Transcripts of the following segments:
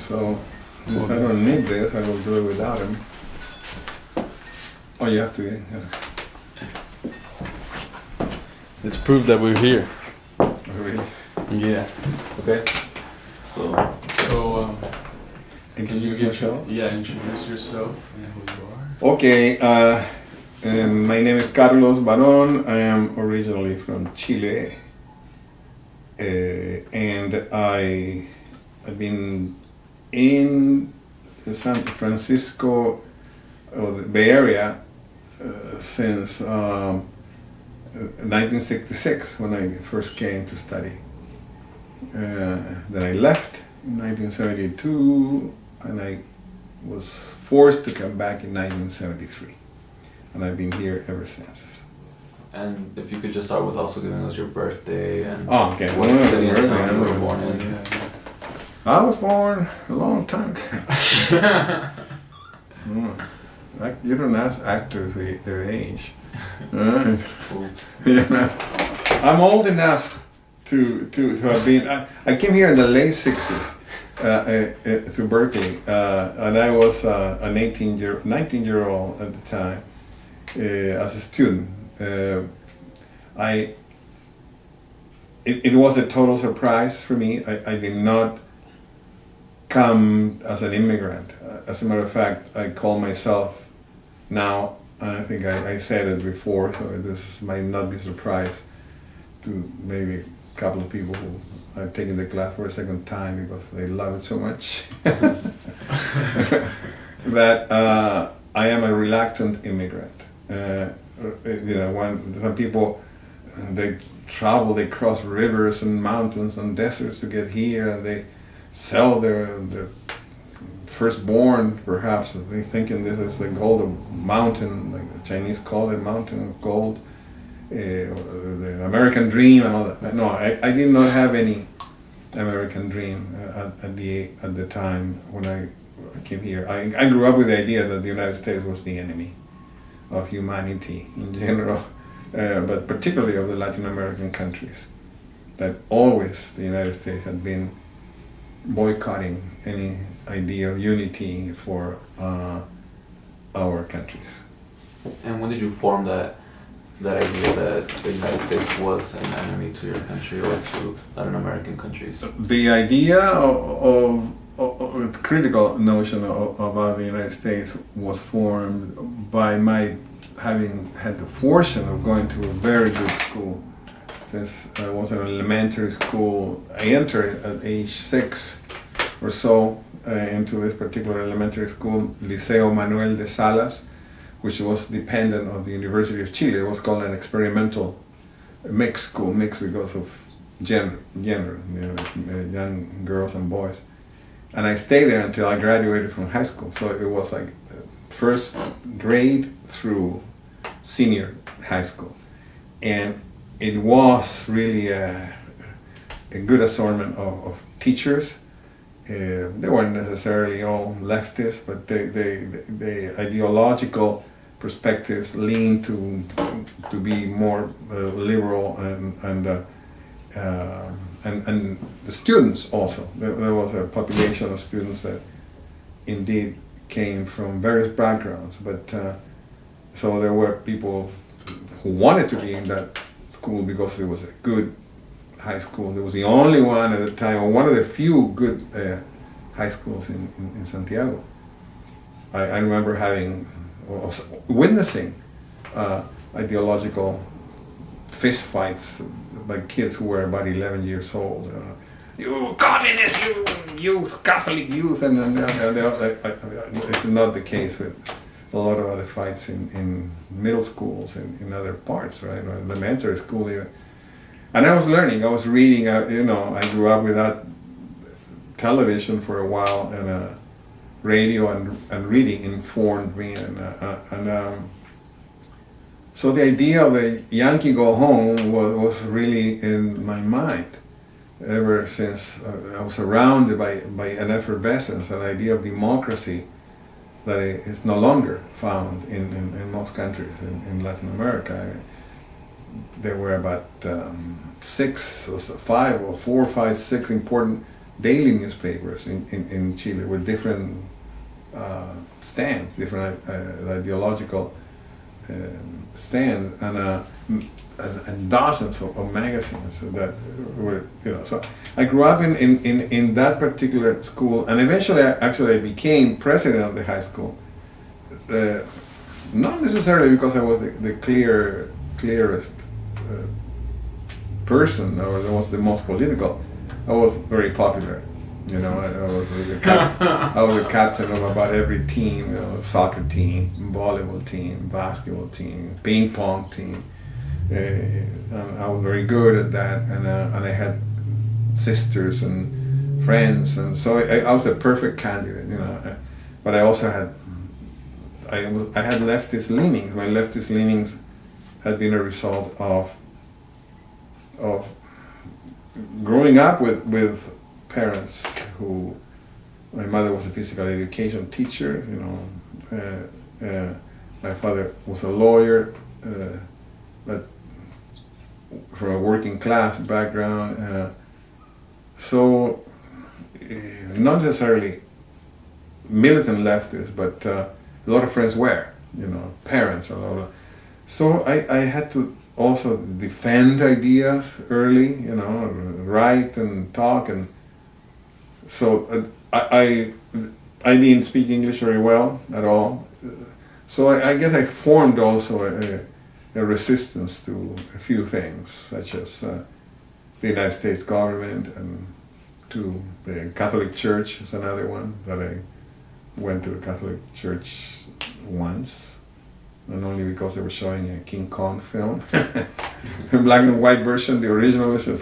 So since I don't need this, I will do it without him. Oh, you have to. It's proof that we're here. Really? Yeah. Okay. So can you Introduce myself? introduce yourself and who you are? Okay. My name is Carlos Barón. I am originally from Chile, and I've been in San Francisco, or the Bay Area, since 1966, when I first came to study. Then I left in 1972, and I was forced to come back in 1973. And I've been here ever since. And if you could just start with also giving us your birthday and Okay. what city and town you were born in. I was born a long time ago. You don't ask actors their age. Oops. Yeah. I'm old enough to have been. I came here in the late 60s to Berkeley, and I was an 19-year-old at the time. As a student, it was a total surprise for me. I did not come as an immigrant. As a matter of fact, I call myself now, and I think I said it before, so this might not be a surprise to maybe a couple of people who have taken the class for a second time because they love it so much. That I am a reluctant immigrant. Some people, they travel, they cross rivers and mountains and deserts to get here, and they sell their firstborn, perhaps, they thinking this is the golden mountain, like the Chinese call it, mountain of gold, the American dream and all that. No, I did not have any American dream at the time when I came here. I grew up with the idea that the United States was the enemy of humanity in general, but particularly of the Latin American countries, that always the United States had been boycotting any idea of unity for our countries. And when did you form that idea that the United States was an enemy to your country or to Latin American countries? The idea of a critical notion about the United States was formed by my having had the fortune of going to a very good school. Since I was in elementary school, I entered at age 6 or so into this particular elementary school, Liceo Manuel de Salas, which was dependent of the University of Chile. It was called an experimental mixed school, mixed because of gender, young girls and boys. And I stayed there until I graduated from high school. So it was like first grade through senior high school. And it was really a good assortment of teachers. They weren't necessarily all leftists, but the ideological perspectives leaned to be more liberal and the students also. There was a population of students that indeed came from various backgrounds, but so there were people who wanted to be in that school because it was a good high school. It was the only one at the time, or one of the few good high schools in Santiago. I remember witnessing ideological fist fights by kids who were about 11 years old. You communists, you youth, Catholic youth, and it's not the case with a lot of other fights in middle schools and in other parts, right, or elementary school even. And I was learning, I was reading, I grew up without television for a while, and radio and reading informed me, so the idea of a Yankee go home was really in my mind ever since I was surrounded by an effervescence, an idea of democracy that is no longer found in most countries in Latin America. There were about 4 or 5 important daily newspapers in Chile with different stands, different ideological stands, and dozens of magazines that were, so I grew up in that particular school, and eventually I became president of the high school. Not necessarily because I was the clearest person or was the most political. I was very popular. I was the captain of about every team, soccer team, volleyball team, basketball team, ping pong team. And I was very good at that, and I had sisters and friends, and so I was a perfect candidate, But I also had I had leftist leanings. My leftist leanings had been a result of growing up with parents who, my mother was a physical education teacher, my father was a lawyer, but from a working class background, so not necessarily militant leftists, but a lot of friends were, parents, so I had to also defend ideas early, write and talk, and so I didn't speak English very well at all, so I guess I formed also a resistance to a few things, such as the United States government, and to the Catholic Church is another one that I went to a Catholic church once, and only because they were showing a King Kong film, the black and white version, the original version.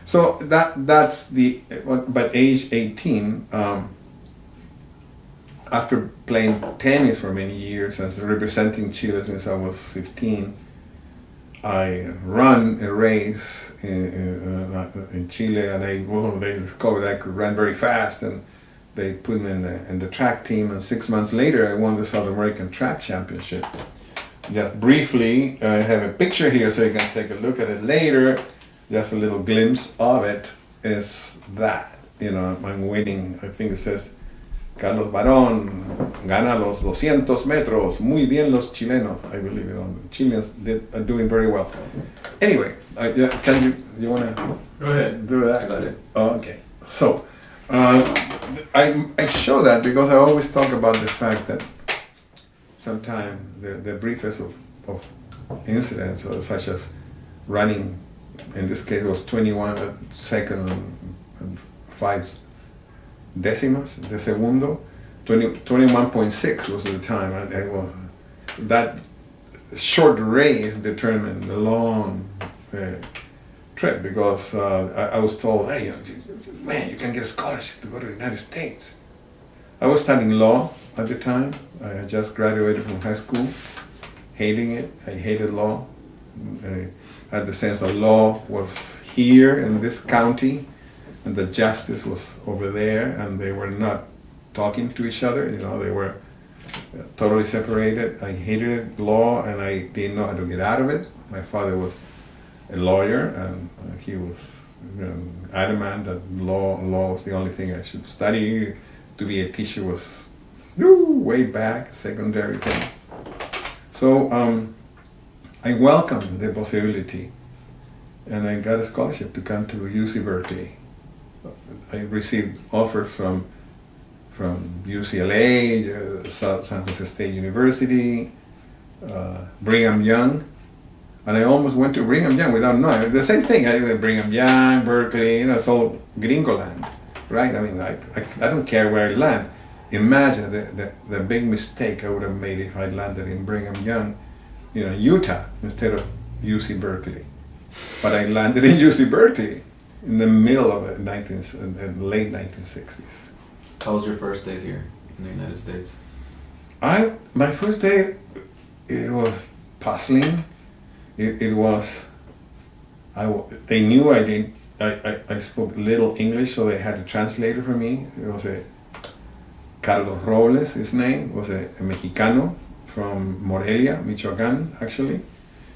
So that's the. But age 18, after playing tennis for many years and representing Chile since I was 15, I ran a race in Chile, and they discovered I could run very fast, and they put me in the track team, and 6 months later I won the South American Track Championship. Just briefly, I have a picture here so you can take a look at it later. Just a little glimpse of it is that, I'm winning. I think it says, Carlos Barón gana los 200 metros, muy bien los chilenos. I believe the Chileans are doing very well. Anyway, you want to go ahead. Do that? I got it. Okay, so I show that because I always talk about the fact that sometimes the briefest of incidents, such as running, in this case was 21 seconds and 5 décimas de segundo, 21.6 was the time, and that short race determined the long trip, because I was told, hey, man, you can get a scholarship to go to the United States. I was studying law at the time. I had just graduated from high school, hating it. I hated law. I had the sense that law was here in this county, and the justice was over there, and they were not talking to each other. They were totally separated. I hated law, and I didn't know how to get out of it. My father was a lawyer, and he was adamant that law was the only thing I should study. To be a teacher was way back, secondary thing. So I welcomed the possibility, and I got a scholarship to come to UC Berkeley. I received offers from UCLA, San Jose State University, Brigham Young, and I almost went to Brigham Young without knowing. The same thing, Brigham Young, Berkeley, it's all gringo land, right? I mean, I don't care where I land. Imagine the big mistake I would have made if I landed in Brigham Young, Utah, instead of UC Berkeley. But I landed in UC Berkeley in the middle of the late 1960s. How was your first day here in the United States? My first day, it was puzzling. It was. They knew I spoke little English, so they had a translator for me. It was Carlos Robles, his name, was a Mexicano from Morelia, Michoacan, actually.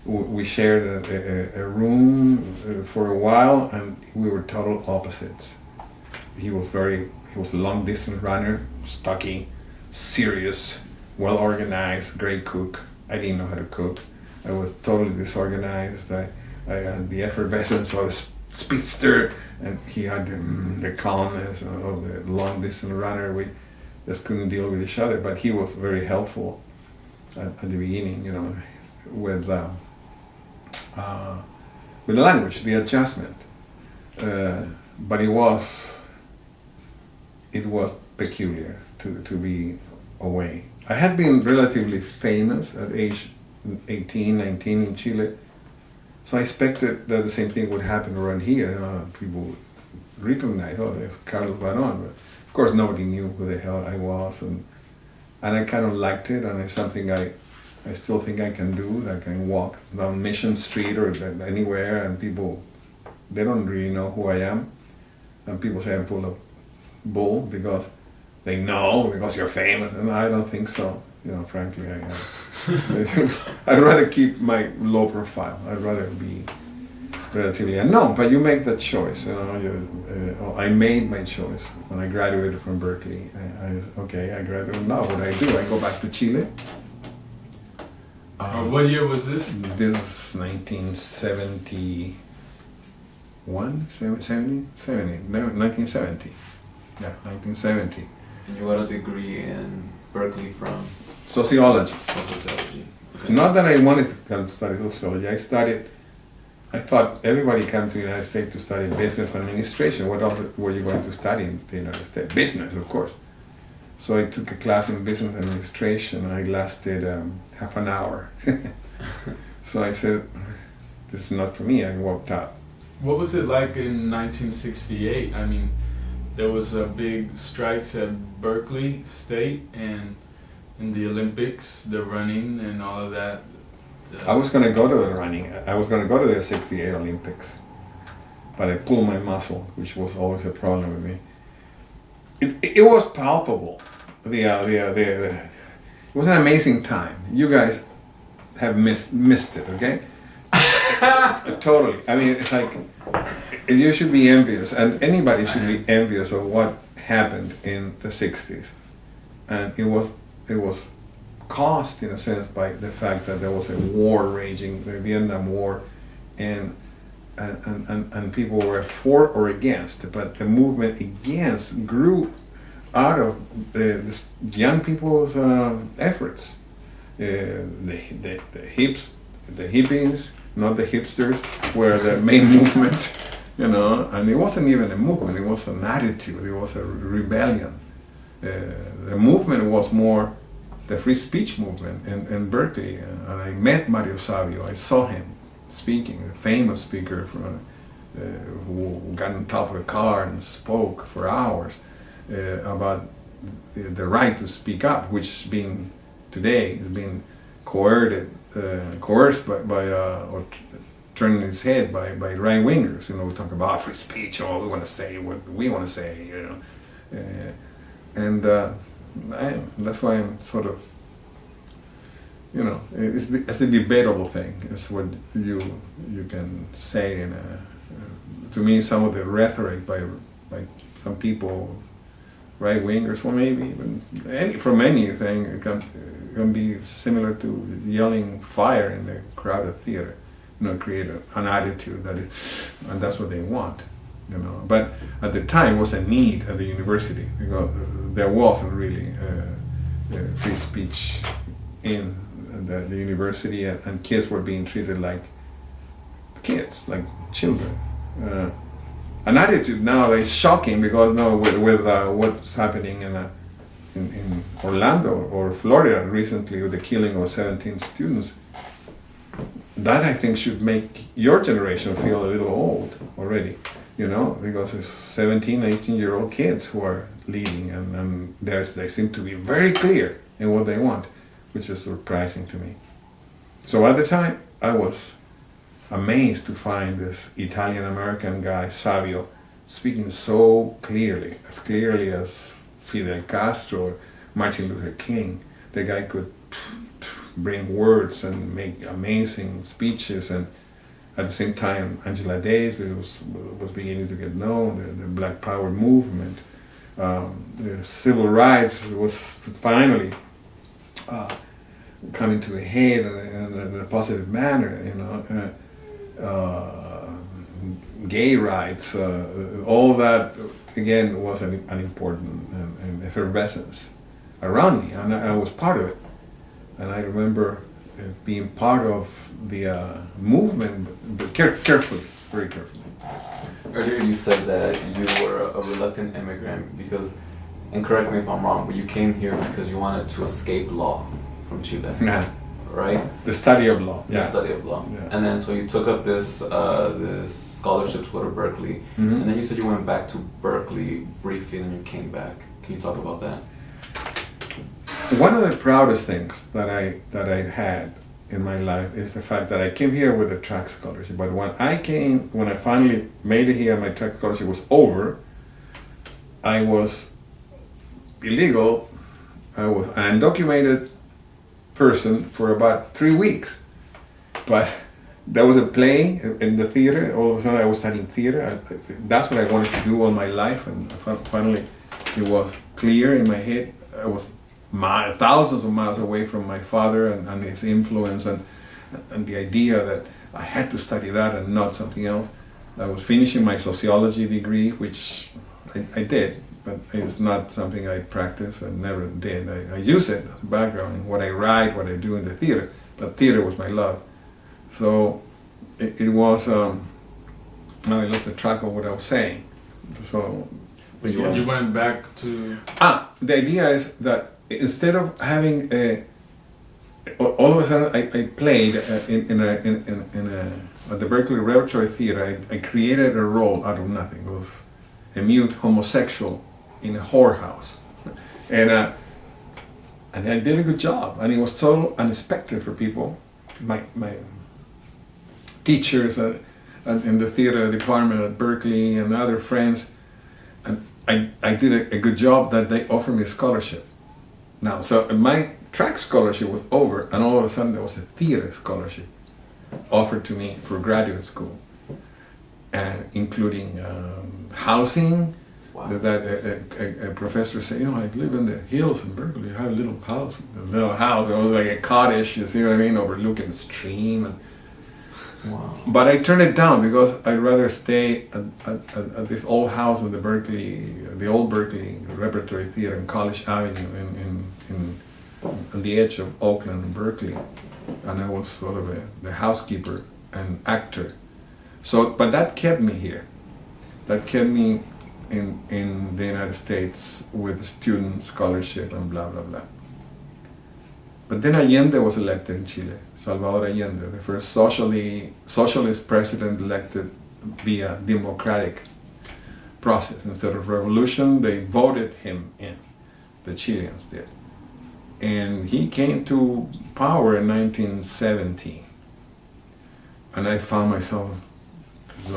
We shared a room for a while, and we were total opposites. he was a long distance runner, stocky, serious, well organized, great cook. I didn't know how to cook. I was totally disorganized. I had the effervescence of a speedster, and he had the calmness of the long distance runner. We just couldn't deal with each other, but he was very helpful at the beginning, you know, with the language, the adjustment. But it was peculiar to be away. I had been relatively famous at age 18, 19 in Chile, so I expected that the same thing would happen around here. People would recognize, oh, there's Carlos Baron, but of course nobody knew who the hell I was, and I kind of liked it, and it's something I still think I can do. I can walk down Mission Street or anywhere, and people, they don't really know who I am, and people say I'm full of bull because they know because you're famous, and I don't think so. You know, frankly, I'd rather keep my low profile. I'd rather be relatively unknown. But you make that choice. You know, I made my choice when I graduated from Berkeley. I graduated. Now what I do? I go back to Chile. What year was this? This was 1971, 1970. Yeah, 1970. And you got a degree in Berkeley from Sociology. sociology. Okay. Not that I wanted to come study sociology. I thought everybody came to the United States to study business administration. What else were you going to study in the United States? Business, of course. So I took a class in business administration. I lasted half an hour. So I said, this is not for me. I walked out. What was it like in 1968? I mean, there was a big strikes at Berkeley State and in the Olympics, the running and all of that. I was going to go to the running. I was going to go to the 68 Olympics. But I pulled my muscle, which was always a problem with me. It was palpable. It was an amazing time. You guys have missed it, okay? Totally. I mean, it's like, you should be envious, and anybody should be envious of what happened in the 60s. And it was caused, in a sense, by the fact that there was a war raging, the Vietnam War, and people were for or against, but the movement against grew out of the young people's efforts. The hippies, not the hipsters, were the main movement, you know, and it wasn't even a movement, it was an attitude, it was a rebellion. The movement was more the free speech movement in Berkeley, and I met Mario Savio. I saw him speaking, a famous speaker who got on top of a car and spoke for hours about the right to speak up, which today has been coerced by or turned its head by right wingers. You know, we talk about free speech, we want to say what we want to say, you know, and that's why I'm sort of, you know, it's a debatable thing. It's what you can say, and to me, some of the rhetoric by some people, right wingers, or maybe even from anything, it can be similar to yelling fire in a crowded theater. You know, create an attitude and that's what they want. You know, but at the time, it was a need at the university because there wasn't really free speech in the university, and kids were being treated like kids, like children. An attitude now that is shocking because with what's happening in Orlando or Florida recently with the killing of 17 students. That I think should make your generation feel a little old already, you know, because it's 17, 18-year-old kids who are leading, and they seem to be very clear in what they want, which is surprising to me. So at the time, I was amazed to find this Italian-American guy, Savio, speaking so clearly as Fidel Castro or Martin Luther King. The guy could bring words and make amazing speeches, and at the same time, Angela Davis was beginning to get known, the Black Power movement, the civil rights was finally coming to a head in a positive manner, you know. Gay rights, all that again was an important effervescence around me, and I was part of it. And I remember being part of the movement, but carefully, very carefully. Earlier you said that you were a reluctant immigrant because, and correct me if I'm wrong, but you came here because you wanted to escape law from Chile, right? The study of law. The study of law. Yeah. And then so you took up this scholarship to go to Berkeley, and then you said you went back to Berkeley briefly, and then you came back. Can you talk about that? One of the proudest things that I had in my life is the fact that I came here with a track scholarship. But when I finally made it here, my track scholarship was over. I was illegal. I was an undocumented person for about 3 weeks. But there was a play in the theater. All of a sudden, I was studying theater. That's what I wanted to do all my life, and finally, it was clear in my head. I was thousands of miles away from my father and his influence and the idea that I had to study that and not something else. I was finishing my sociology degree, which I did, but it's not something I practice. I never did. I use it as a background in what I write, what I do in the theater, but theater was my love. So it was, now I lost the track of what I was saying. So You went back to... The idea is that instead of having all of a sudden I played at the Berkeley Repertory Theater. I created a role out of nothing. It was a mute homosexual in a whorehouse, and I did a good job. And it was so unexpected for people, my teachers in the theater department at Berkeley and other friends, and I did a good job that they offered me a scholarship. Now, so my track scholarship was over, and all of a sudden there was a theater scholarship offered to me for graduate school, and including housing. Wow. That a professor said, I live in the hills in Berkeley. I have a little house, it was like a cottage, you see what I mean, overlooking the stream. And wow. But I turned it down because I'd rather stay at this old house in the old Berkeley Repertory Theater in College Avenue on the edge of Oakland and Berkeley. And I was sort of the housekeeper and actor. So, but that kept me here. That kept me in the United States with student scholarship and blah, blah, blah. But then Allende was elected in Chile, Salvador Allende, the first socialist president elected via democratic process. Instead of revolution, they voted him in, the Chileans did. And he came to power in 1970. And I found myself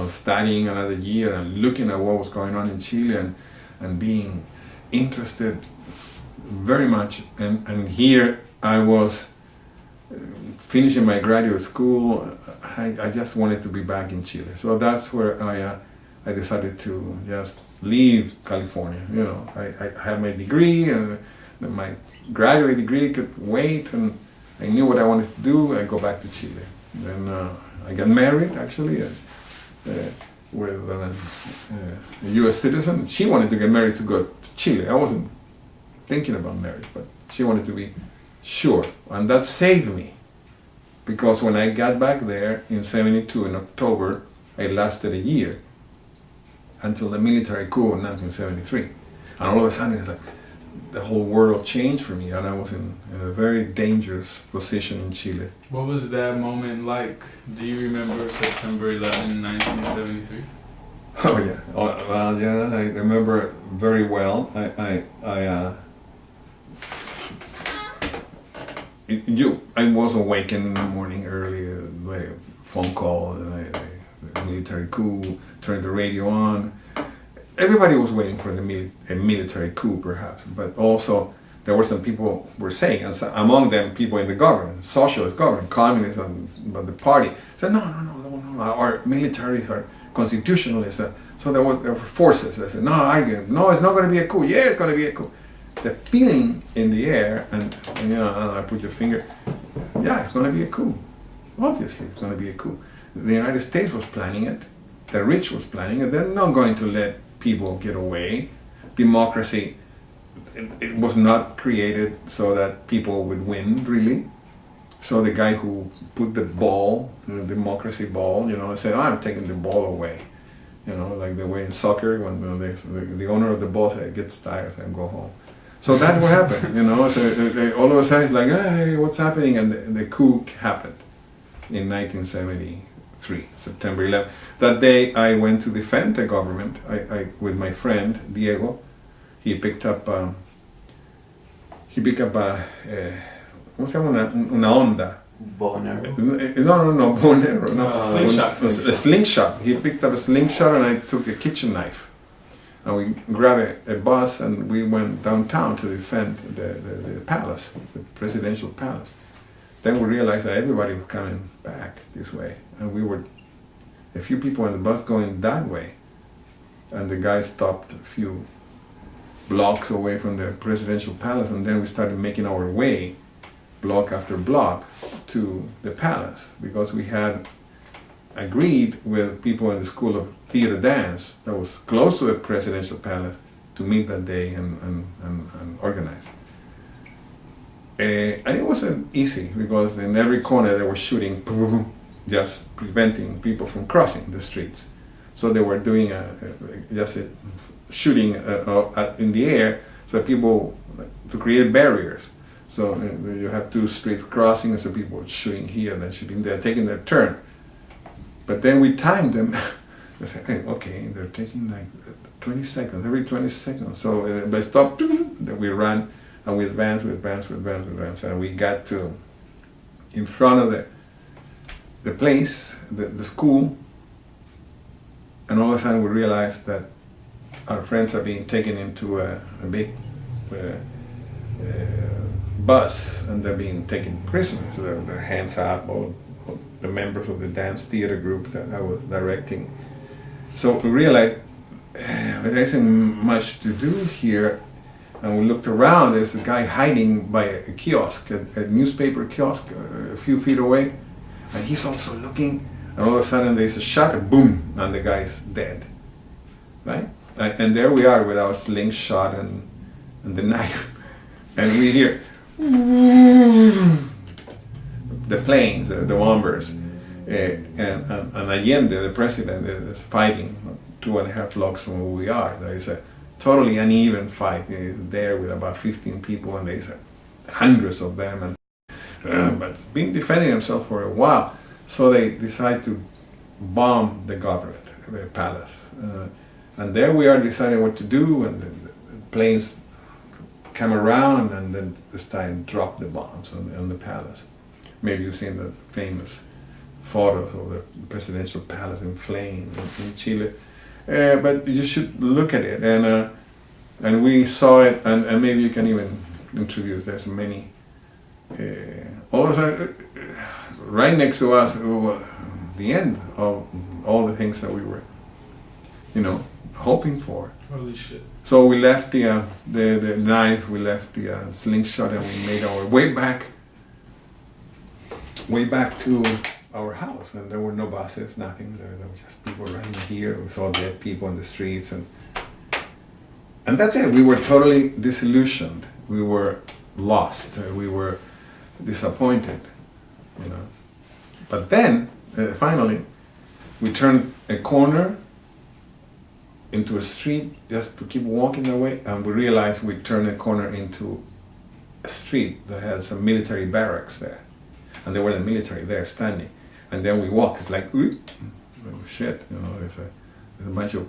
studying another year and looking at what was going on in Chile and being interested very much. And here I was finishing my graduate school. I just wanted to be back in Chile. So that's where I decided to just leave California. I had my degree, and my graduate degree could wait, and I knew what I wanted to do. I go back to Chile. Then I got married, actually, with a U.S. citizen. She wanted to get married to go to Chile. I wasn't thinking about marriage, but she wanted to be sure, and that saved me, because when I got back there in '72 in October, I lasted a year until the military coup in 1973, and all of a sudden it's like the whole world changed for me, and I was in a very dangerous position in Chile. What was that moment like? Do you remember September 11, 1973? Oh yeah, well yeah, I remember it very well. I was awakened in the morning early by a phone call, the military coup, turned the radio on. Everybody was waiting for a military coup, perhaps, but also there were some people were saying, and among them people in the government, socialist government, communists, but the party said, no, our militaries are constitutionalists. So there were forces that said, no, arguing, no, it's not going to be a coup. Yeah, it's going to be a coup. The feeling in the air, and I put your finger, yeah, it's going to be a coup. Obviously, it's going to be a coup. The United States was planning it. The rich was planning it. They're not going to let people get away. Democracy, it was not created so that people would win, really. So the guy who put the ball, the democracy ball, said, I'm taking the ball away. Like the way in soccer, when the owner of the ball said, gets tired and go home. So that's what happened, So all of a sudden, it's like, hey, what's happening? And the coup happened in 1973, September 11th. That day, I went to defend the government. I with my friend Diego. He picked up ¿cómo se llama? Una onda. Bonero. No, Bonero. No. Slingshot. A slingshot. He picked up a slingshot and I took a kitchen knife. And we grabbed a bus and we went downtown to defend the palace, the presidential palace. Then we realized that everybody was coming back this way. And we were a few people on the bus going that way. And the guy stopped a few blocks away from the presidential palace, and then we started making our way block after block to the palace, because we had agreed with people in the School of Theater Dance that was close to the presidential palace to meet that day and organize. And it wasn't easy, because in every corner they were shooting, just preventing people from crossing the streets. So they were doing shooting in the air, so people, to create barriers. So you have two street crossings, so people were shooting here, then shooting there, taking their turn. But then we timed them. I said, hey, okay, they're taking like 20 seconds, every 20 seconds. So they stopped, then we ran, and we advanced, and we got to in front of the place, the school, and all of a sudden we realized that our friends are being taken into a big bus, and they're being taken prisoners. Their hands up, all the members of the dance theater group that I was directing. So we realized there isn't much to do here, and we looked around. There's a guy hiding by a kiosk, a newspaper kiosk, a few feet away, and he's also looking. And all of a sudden there's a shot, and boom, and the guy's dead, right? And there we are with our slingshot and the knife, and we hear the planes, the bombers, and Allende, the president, is fighting 2.5 blocks from where we are. There is a totally uneven fight. He's there with about 15 people, and there's hundreds of them, and but been defending himself for a while. So they decide to bomb the government, the palace. And there we are deciding what to do, and the planes come around, and then this time drop the bombs on the palace. Maybe you've seen the famous photos of the presidential palace in flames in Chile. But you should look at it, and we saw it, and maybe you can even introduce, there's many, all of a sudden, right next to us, the end of all the things that we were, hoping for. Holy shit. So we left the knife, we left the slingshot, and we made our way back to our house. And there were no buses, nothing. There were just people running here. We saw dead people in the streets, and that's it. We were totally disillusioned. We were lost. We were disappointed, But then, finally, we turned a corner into a street just to keep walking away, and we realized we turned a corner into a street that had some military barracks there, and there were the military there standing. And then we walked like, shit, there's a bunch of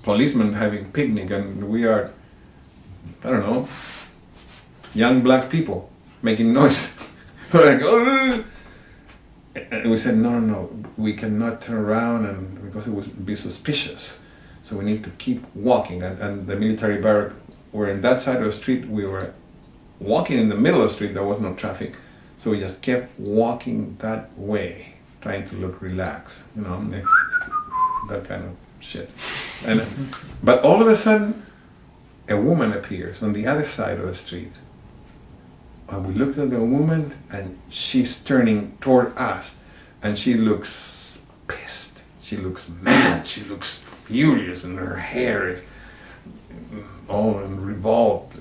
policemen having picnic, and we are, I don't know, young black people making noise. We're like, oh! And we said, no, we cannot turn around, and because it would be suspicious. So we need to keep walking. And the military barrack were in that side of the street. We were walking in the middle of the street. There was no traffic. So we just kept walking that way, trying to look relaxed, that kind of shit. And but all of a sudden, a woman appears on the other side of the street. And we looked at the woman, and she's turning toward us, and she looks pissed. She looks mad. She looks furious, and her hair is all revolved,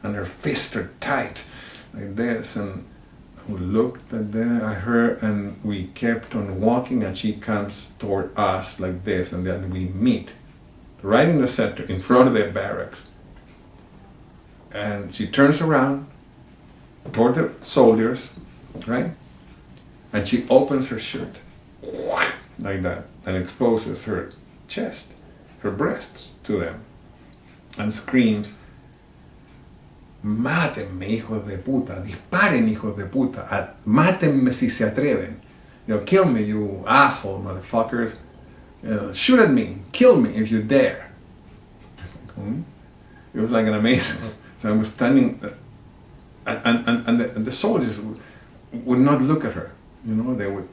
and her fists are tight, like this. And we looked at her, and we kept on walking, and she comes toward us like this, and then we meet right in the center, in front of the barracks. And she turns around toward the soldiers, right? And she opens her shirt like that and exposes her chest, her breasts to them, and screams, "Mátenme, hijos de puta! Disparen, hijos de puta! Mátenme si se atreven! Kill me, you asshole motherfuckers! Shoot at me! Kill me if you dare!" It was like an amazing. So I was standing, and the soldiers would not look at her. They would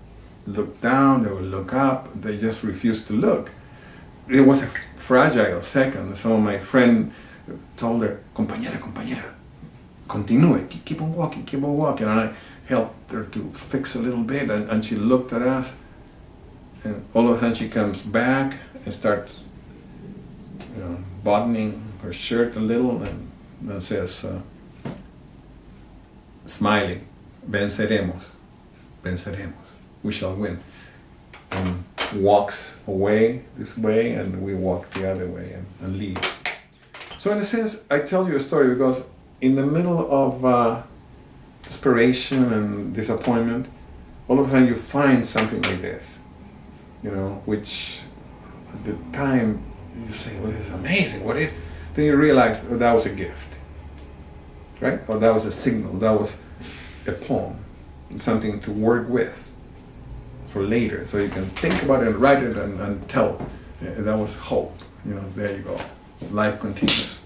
look down, they would look up, they just refused to look. It was a fragile second, so my friend told her, "Compañera, continue, keep on walking. And I helped her to fix a little bit, and she looked at us, and all of a sudden she comes back and starts buttoning her shirt a little, and says, smiling, venceremos, we shall win. And walks away this way, and we walk the other way and leave. So in a sense, I tell you a story because in the middle of desperation and disappointment, all of a sudden you find something like this, which at the time you say, "Well, this is amazing, what is?" Then you realize that was a gift, right? Or that was a signal, that was a poem, something to work with for later, so you can think about it and write it and tell. That was hope. There you go. Life continues.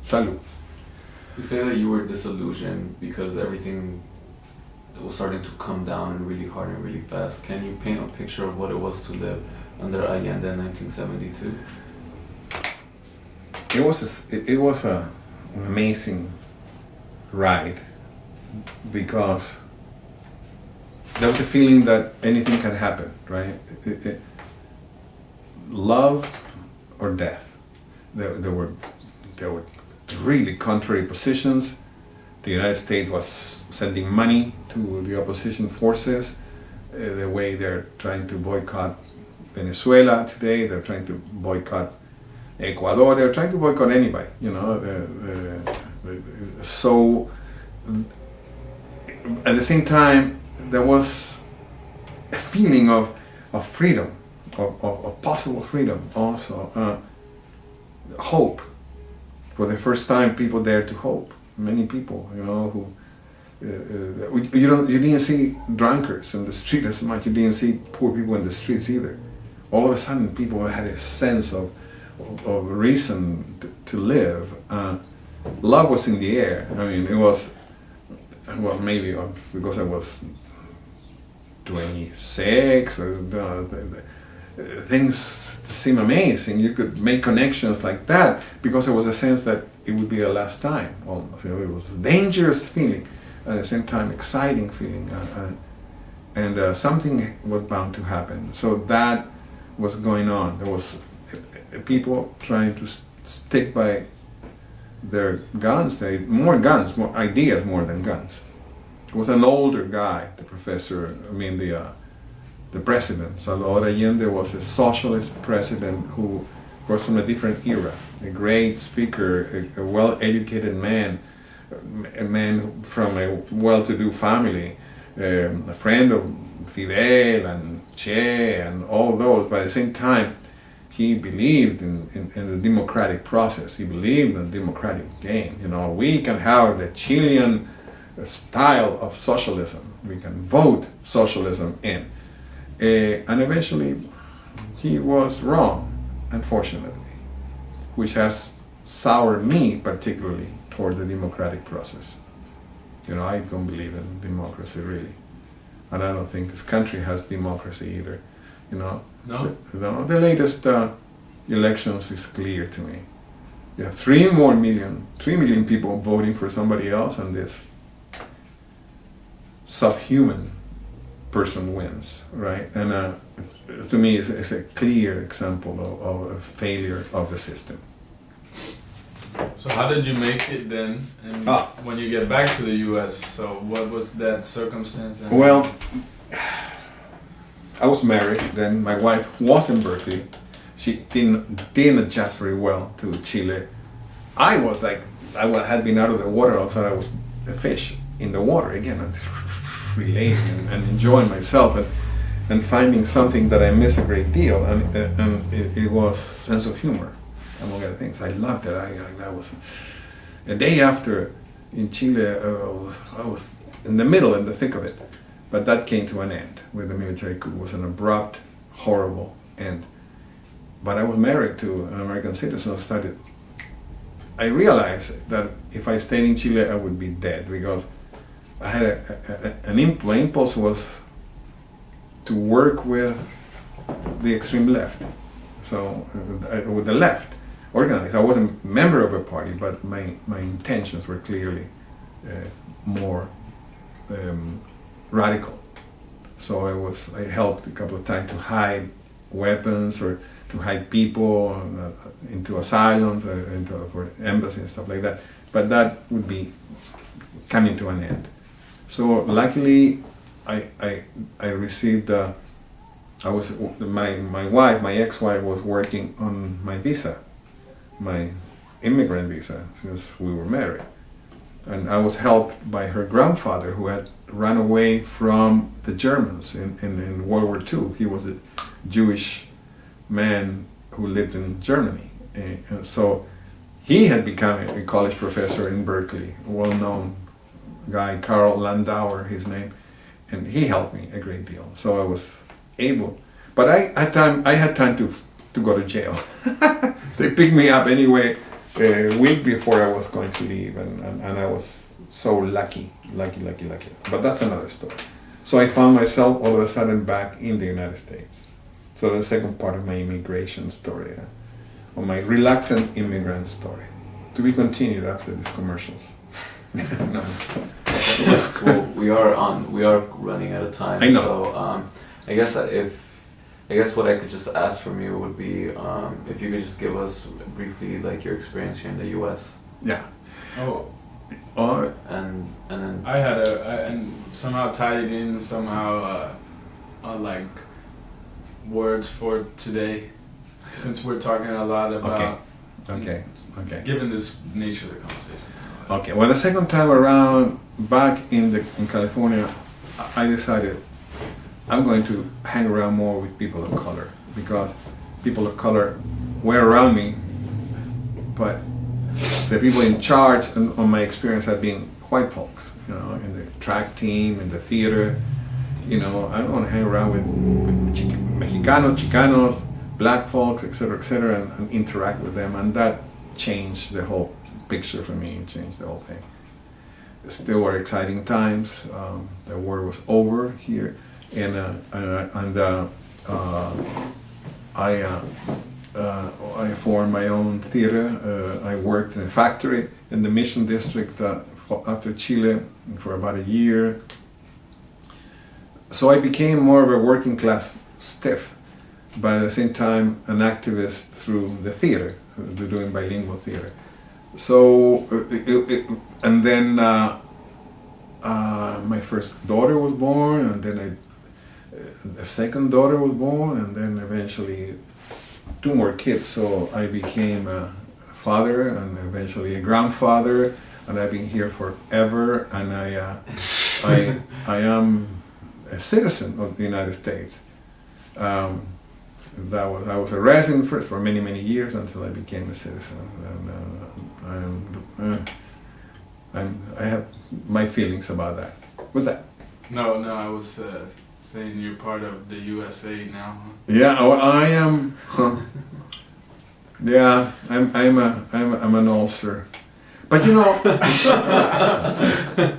Salud. You say that you were disillusioned because everything was starting to come down and really hard and really fast. Can you paint a picture of what it was to live under Allende in 1972? It was an amazing ride because there was a feeling that anything can happen, right? Love or death. There were really contrary positions. The United States was sending money to the opposition forces. The way they're trying to boycott Venezuela today, they're trying to boycott Ecuador, they're trying to boycott anybody, so at the same time there was a feeling of freedom, of possible freedom also, hope. For the first time people dared to hope. Many people, who you didn't see drunkards in the street as much, you didn't see poor people in the streets either. All of a sudden people had a sense of reason to live. Love was in the air. I mean, it was, well, maybe because I was 26 or things seem amazing. You could make connections like that because there was a sense that it would be a last time almost. It was a dangerous feeling, at the same time exciting feeling, and something was bound to happen. So that was going on. There was people trying to stick by their guns. They more guns, more ideas, more than guns. It was an older guy, the professor. The president, Salvador Allende, was a socialist president who was from a different era. A great speaker, a well-educated man, a man from a well-to-do family, a friend of Fidel and Che and all those. But at the same time, he believed in the democratic process. He believed in the democratic game. We can have the Chilean style of socialism. We can vote socialism in. And eventually, he was wrong, unfortunately, which has soured me particularly toward the democratic process. I don't believe in democracy really. and I don't think this country has democracy either. You know, No? the latest elections is clear to me. You have 3 million people voting for somebody else, and this subhuman person wins, right? And to me, it's a clear example of a failure of the system. So how did you make it then? And when you get back to the U.S., so what was that circumstance? And Well, I was married then. My wife was in Berkeley. She didn't adjust very well to Chile. I was like, had been out of the water. All of a sudden, I was a fish in the water again, and relating and enjoying myself and finding something that I miss a great deal. And it was sense of humor, among other things. I loved it. I was a day after in Chile. I was in the middle, in the thick of it. But that came to an end with the military coup. It was an abrupt, horrible end. But I was married to an American citizen. I realized that if I stayed in Chile, I would be dead, because I had my impulse was to work with the extreme left. So with the left, organized. I wasn't a member of a party, but my intentions were clearly more radical. So I helped a couple of times to hide weapons or to hide people into asylums, for embassies and stuff like that. But that would be coming to an end. So luckily, I received. My ex-wife was working on my visa, my immigrant visa, since we were married, and I was helped by her grandfather, who had run away from the Germans in World War II. He was a Jewish man who lived in Germany. And so he had become a college professor in Berkeley, a well-known guy, Karl Landauer, his name, and he helped me a great deal. So I was able, but I had time to go to jail. They picked me up anyway a week before I was going to leave, and I was so lucky. But that's another story. So I found myself all of a sudden back in the United States. So the second part of my immigration story, or my reluctant immigrant story, to be continued after these commercials. No. Well, we are running out of time. I know. So I guess what I could just ask from you would be if you could just give us briefly like your experience here in the U.S. Yeah. Oh, and then I had and somehow tied it in somehow like words for today, since we're talking a lot about Okay. given this nature of the conversation. Okay. Well, the second time around, back in California, I decided I'm going to hang around more with people of color, because people of color were around me, but the people in charge, on my experience, have been white folks. You know, in the track team, in the theater. You know, I don't want to hang around with Mexicanos, Chicanos, black folks, etc., and interact with them. And that changed the whole picture for me. It changed the whole thing. Still were exciting times. The war was over here, and I formed my own theater. I worked in a factory in the Mission District after Chile for about a year. So I became more of a working class stiff, but at the same time an activist through the theater, doing bilingual theater. So, and then my first daughter was born, and then a second daughter was born, and then eventually 2 more kids. So I became a father and eventually a grandfather, and I've been here forever. And I am a citizen of the United States. I was a resident first for many years until I became a citizen, and I have my feelings about that. What's that? No, I was saying you're part of the USA now. Huh? Yeah, I am. Yeah, I'm an ulcer, But you know,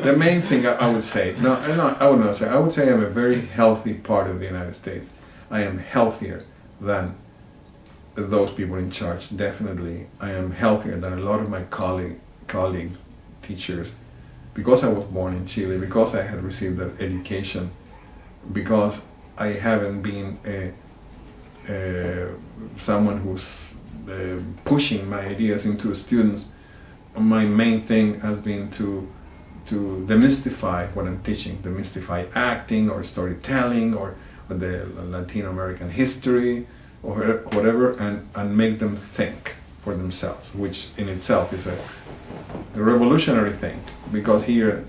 the main thing I would say, I would not say, I would say I'm a very healthy part of the United States. I am healthier than those people in charge, definitely. I am healthier than a lot of my colleague teachers, because I was born in Chile, because I had received that education, because I haven't been someone who's pushing my ideas into students. My main thing has been to demystify what I'm teaching, demystify acting or storytelling or the Latino American history or whatever, and make them think for themselves, which in itself is a revolutionary thing, because here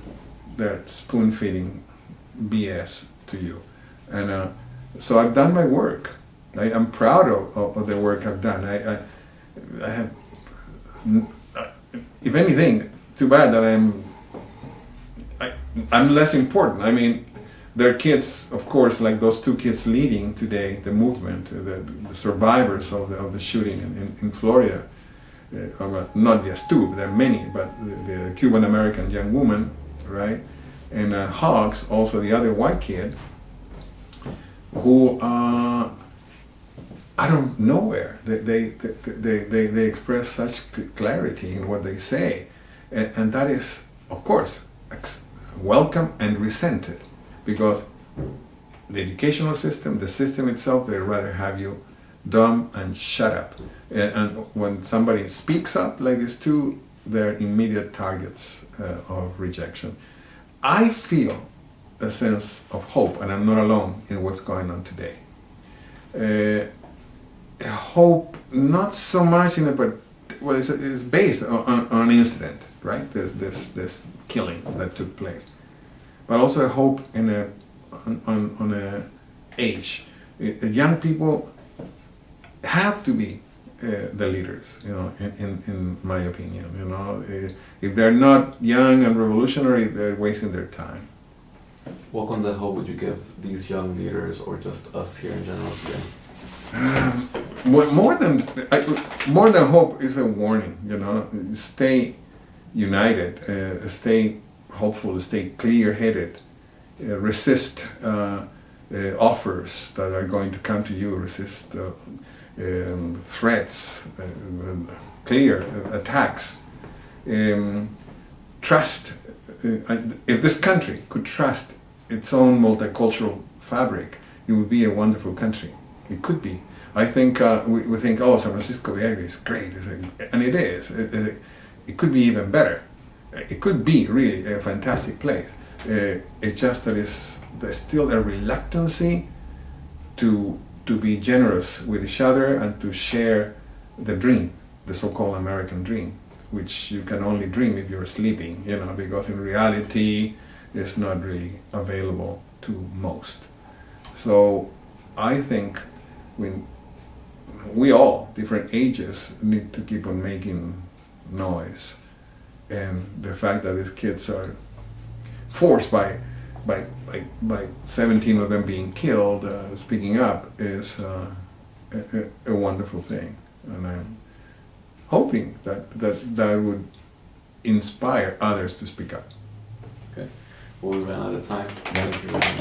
they're spoon feeding BS to you. And so I've done my work. I'm proud of the work I've done. I have, if anything, too bad that I'm less important. I mean, there are kids, of course, like those two kids leading today the movement, the survivors of the shooting in Florida. Not just two, there are many, but the Cuban American young woman, right, and Hawks, also the other white kid, who I don't know where they express such clarity in what they say, and that is, of course, welcome and resented, because the educational system, the system itself, they'd rather have you dumb and shut up. And when somebody speaks up like this too, they're immediate targets of rejection. I feel a sense of hope, and I'm not alone in what's going on today. Hope, not so much in a, but well, it's based on an incident, right? This killing that took place, but also a hope in on a age. Young people have to be the leaders, you know, in my opinion. You know, if they're not young and revolutionary, they're wasting their time. What kind of hope would you give these young leaders, or just us here in general today? More than hope is a warning. You know, stay united, stay hopeful, stay clear-headed, resist offers that are going to come to you, resist threats, clear attacks. Trust. If this country could trust its own multicultural fabric, it would be a wonderful country. It could be. I think we think, oh, San Francisco Bay Area is great, and it is. It could be even better. It could be really a fantastic place. It's just that there's still a reluctancy to be generous with each other and to share the dream, the so-called American dream, which you can only dream if you're sleeping, you know, because in reality it's not really available to most. So I think we all, different ages, need to keep on making noise. And the fact that these kids are forced by 17 of them being killed, speaking up, is a wonderful thing. And I'm hoping that would inspire others to speak up. Okay. Well, we ran out of time. Thank you very much.